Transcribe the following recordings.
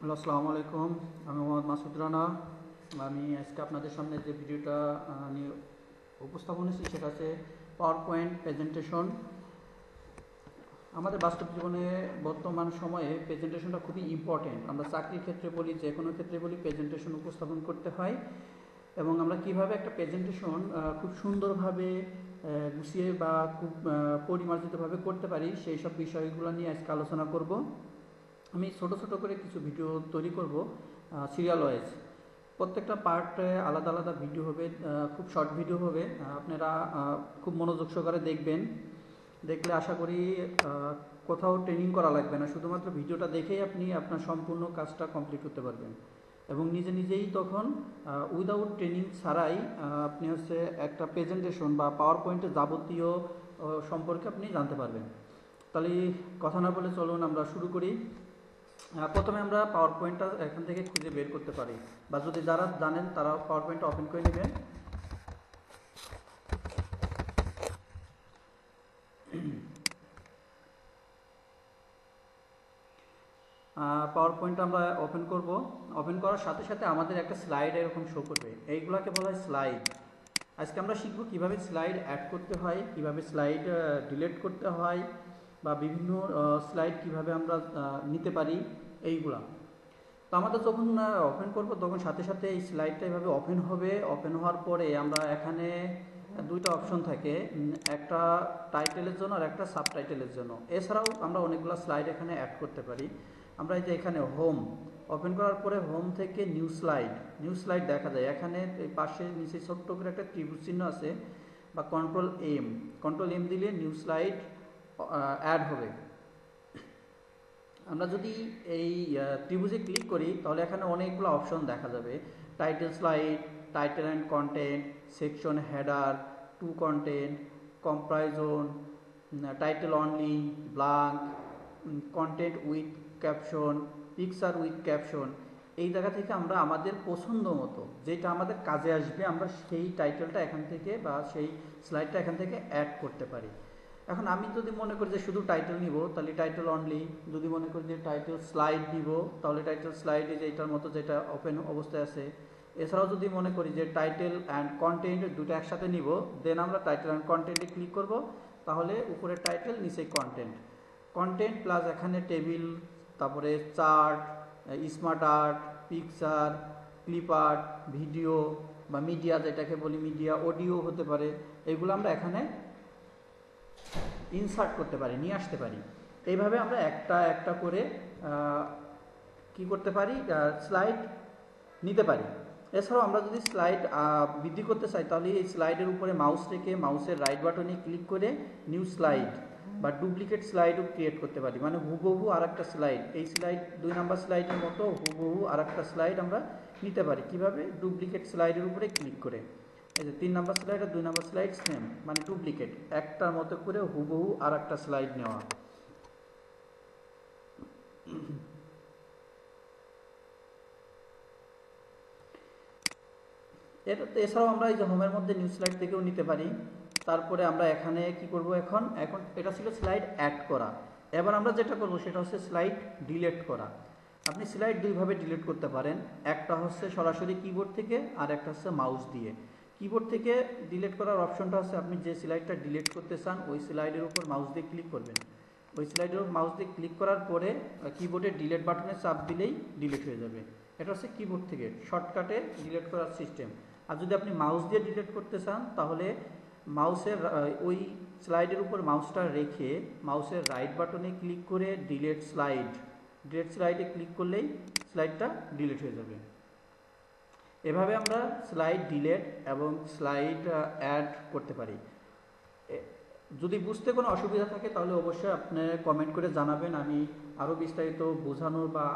Hello, আসসালামু আলাইকুম। আমি মোহাম্মদ মাসুদ রানা। আমি আজকে আপনাদের সামনে যে ভিডিওটা নিয়ে উপস্থাপন হয়েছি সেটা হচ্ছে পাওয়ার পয়েন্ট প্রেজেন্টেশন। আমাদের বাস্তব জীবনে বর্তমান সময়ে প্রেজেন্টেশনটা খুবই ইম্পর্টেন্ট। আমরা চাকরির ক্ষেত্রে বলি, যে কোনো ক্ষেত্রে বলি, প্রেজেন্টেশন উপস্থাপন করতে হয়। এবং আমরা কিভাবে একটা প্রেজেন্টেশন খুব সুন্দরভাবে গুছিয়ে বা খুব পরিমার্জিতভাবে করতে পারি, সেই সব বিষয়গুলো নিয়ে আজকে আলোচনা করব। আমি ছোট ছোট করে কিছু ভিডিও তৈরি করব সিরিয়াল ওয়াইজ। প্রত্যেকটা পার্টে আলাদা আলাদা ভিডিও হবে, খুব শর্ট ভিডিও হবে। আপনারা খুব মনোযোগ সহকারে দেখবেন। দেখলে আশা করি কোথাও ট্রেনিং করা লাগবে না, শুধুমাত্র ভিডিওটা দেখেই আপনি আপনার সম্পূর্ণ কাজটা কমপ্লিট করতে পারবেন। এবং নিজে নিজেই তখন উইদাউট ট্রেনিং ছাড়াই আপনি একটা প্রেজেন্টেশন বা পাওয়ার পয়েন্টের যাবতীয় সম্পর্কে আপনি জানতে পারবেন। তাহলে কথা না বলে চলুন আমরা শুরু করি। প্রথমে আমরা পাওয়ার পয়েন্টটা এখান থেকে খুঁজে বের করতে পারি, বা যদি যারা জানেন তারা পাওয়ার পয়েন্টটা ওপেন করে নেবেন। পাওয়ার পয়েন্টটা আমরা ওপেন করব। ওপেন করার সাথে সাথে আমাদের একটা স্লাইড এরকম শো করবে, এইগুলোকে বলা হয় স্লাইড। আজকে আমরা শিখব কিভাবে স্লাইড অ্যাড করতে হয়, কিভাবে স্লাইড ডিলিট করতে হয়, বা বিভিন্ন স্লাইড কিভাবে আমরা নিতে পারি, এইগুলা। তো আমাদের যখন ওপেন করব তখন সাথে সাথে এই স্লাইডটা এভাবে ওপেন হবে। ওপেন হওয়ার পরে আমরা এখানে দুইটা অপশন থাকে, একটা টাইটেলের জন্য আর একটা সাবটাইটেলের জন্য। এছাড়াও আমরা অনেকগুলো স্লাইড এখানে অ্যাড করতে পারি। আমরা এই যে এখানে হোম ওপেন করার পরে হোম থেকে নিউ স্লাইড দেখা যায়। এখানে এই পাশে নিচে ছোট্ট করে একটা ত্রিভুজ চিহ্ন আছে, বা কন্ট্রোল এম দিলে নিউ স্লাইড অ্যাড হবে। আমরা যদি এই ত্রিভুজে ক্লিক করি তাহলে এখানে অনেকগুলো অপশন দেখা যাবে। Title slide, title and content, section header, two content, comparison, title only, blank, content with caption, picture with caption. এই জায়গা থেকে আমরা আমাদের পছন্দ মতো যেটা আমাদের কাজে আসবে আমরা সেই টাইটেলটা এখান থেকে বা সেই স্লাইডটা এখান থেকে অ্যাড করতে পারি। এখন আমি যদি মনে করি যে শুধু টাইটেল নিব তাহলে টাইটেল অনলি, যদি মনে করি যে টাইটেল স্লাইড নিব তাহলে টাইটেল স্লাইডে যেটার মতো যেটা ওপেন অবস্থায় আছে। এছাড়াও যদি মনে করি যে টাইটেল অ্যান্ড কন্টেন্ট দুটো একসাথে নিব, দেন আমরা টাইটেল অ্যান্ড কন্টেন্টে ক্লিক করব। তাহলে উপরে টাইটেল, নিচে কন্টেন্ট প্লাস এখানে টেবিল, তারপরে chart, smart art, picture, clip art, video বা মিডিয়া, যেটাকে বলি মিডিয়া, অডিও হতে পারে। এগুলো আমরা এখানে ইনসার্ট করতে পারি, নিয়ে আসতে পারি। এইভাবে আমরা একটা একটা করে কি করতে পারি, স্লাইড নিতে পারি। এছাড়াও আমরা যদি স্লাইড বৃদ্ধি করতে চাই তাহলে এই স্লাইডের উপরে মাউস রেখে মাউসের রাইট বাটনে ক্লিক করে নিউ স্লাইড বা ডুপ্লিকেট স্লাইডও ক্রিয়েট করতে পারি। মানে হুবহু আর একটা স্লাইড, এই স্লাইড 2 নম্বর স্লাইডের মতো হুবহু আর একটা স্লাইড আমরা নিতে পারি। কিভাবে? ডুপ্লিকেট স্লাইডের উপরে ক্লিক করে। এই যে 3 নম্বর স্লাইড আর 2 নম্বর স্লাইড সেম, মানে ডুপ্লিকেট, একটার মতো করে হুবহু আর একটা স্লাইড নেওয়া। এছাড়াও আমরা এই যে হোমের মধ্যে নিউ স্লাইড থেকেও নিতে পারি। তারপরে আমরা এখানে কি করব, এখন এটা ছিল স্লাইড অ্যাড করা। এবার আমরা যেটা করব সেটা হচ্ছে স্লাইড ডিলিট করা। আপনি স্লাইড দুইভাবে ডিলিট করতে পারেন, একটা হচ্ছে সরাসরি কিবোর্ড থেকে আর একটা হচ্ছে মাউস দিয়ে। কিবোর্ড থেকে ডিলিট করার অপশনটা হচ্ছে আপনি যে স্লাইডটা ডিলিট করতে চান ওই স্লাইডের উপর মাউস দিয়ে ক্লিক করবেন। ওই স্লাইডের উপর মাউস দিয়ে ক্লিক করার পরে কিবোর্ডের ডিলিট বাটনে চাপ দিলেই ডিলিট হয়ে যাবে। এটা হচ্ছে কিবোর্ড থেকে শর্টকাটে ডিলিট করার সিস্টেম। আর যদি আপনি মাউস দিয়ে ডিলিট করতে চান তাহলে মাউসের ওই স্লাইডের উপর মাউসটা রেখে মাউসের রাইট বাটনে ক্লিক করে ডিলিট স্লাইডে ক্লিক করলেই স্লাইডটা ডিলিট হয়ে যাবে। এভাবে আমরা স্লাইড ডিলিট এবং স্লাইড অ্যাড করতে পারি। যদি বুঝতে কোনো অসুবিধা থাকে তাহলে অবশ্যই আপনি কমেন্ট করে জানাবেন, আমি আরও বিস্তারিত বোঝানোর বা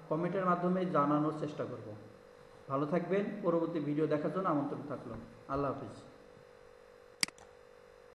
কমেন্টের মাধ্যমে জানানোর চেষ্টা করব। ভালো থাকবেন। পরবর্তী ভিডিও দেখার জন্য আমন্ত্রণ থাকলো। আল্লাহ হাফিজ।